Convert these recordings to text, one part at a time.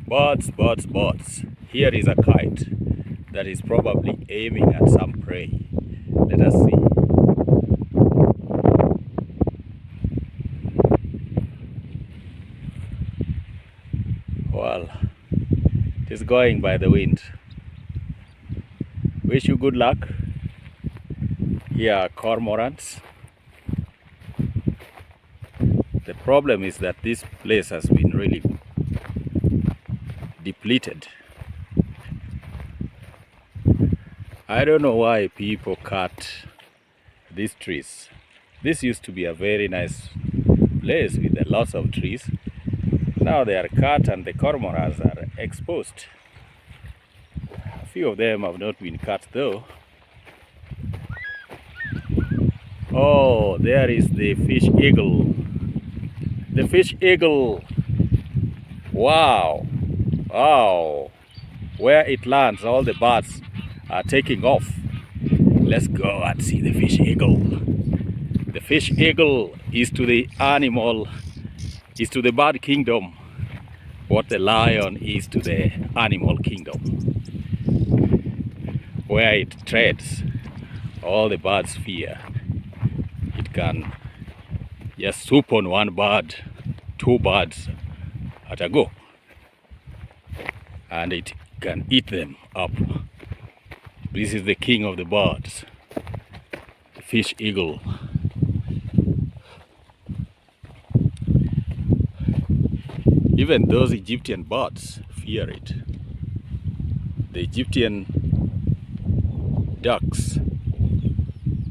Birds, birds, birds. Here is a kite that is probably aiming at some prey. Let us see. Well, it is going by the wind. Wish you good luck. Here are cormorants. The problem is that this place has been really depleted. I don't know why people cut these trees. This used to be a very nice place with lots of trees. Now they are cut and the cormorants are exposed. A few of them have not been cut though. Oh, there is the fish eagle. The fish eagle. Wow. Wow. Where it lands, all the birds are taking off. Let's go and see the fish eagle. The fish eagle is to the animal, is to the bird kingdom what the lion is to the animal kingdom. Where it treads, all the birds fear. It can just swoop on one bird, two birds at a go, and it can eat them up. This is the king of the birds, the fish eagle. Even those Egyptian birds fear it. The Egyptian ducks,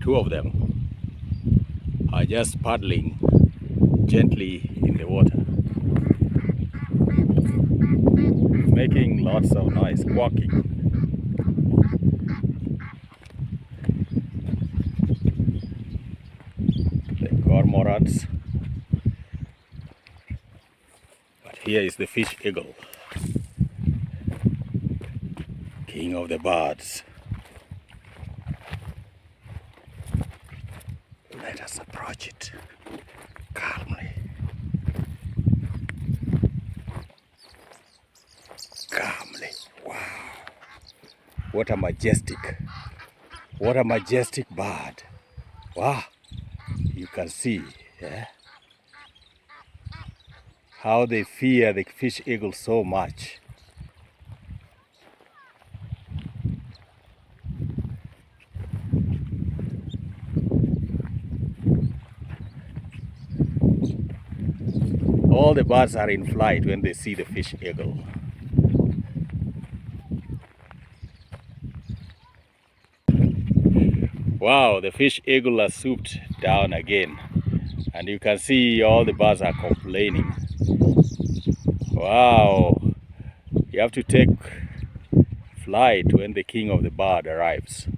two of them, are just paddling gently in the water, making lots of noise, quacking. The cormorants. But here is the fish eagle, king of the birds. Let us approach it calmly. Calmly. Wow. What a majestic bird. Wow. You can see, yeah, how they fear the fish eagle so much. All the birds are in flight when they see the fish eagle. Wow, the fish eagle has swooped down again. And you can see all the birds are complaining. Wow, you have to take flight when the king of the bird arrives.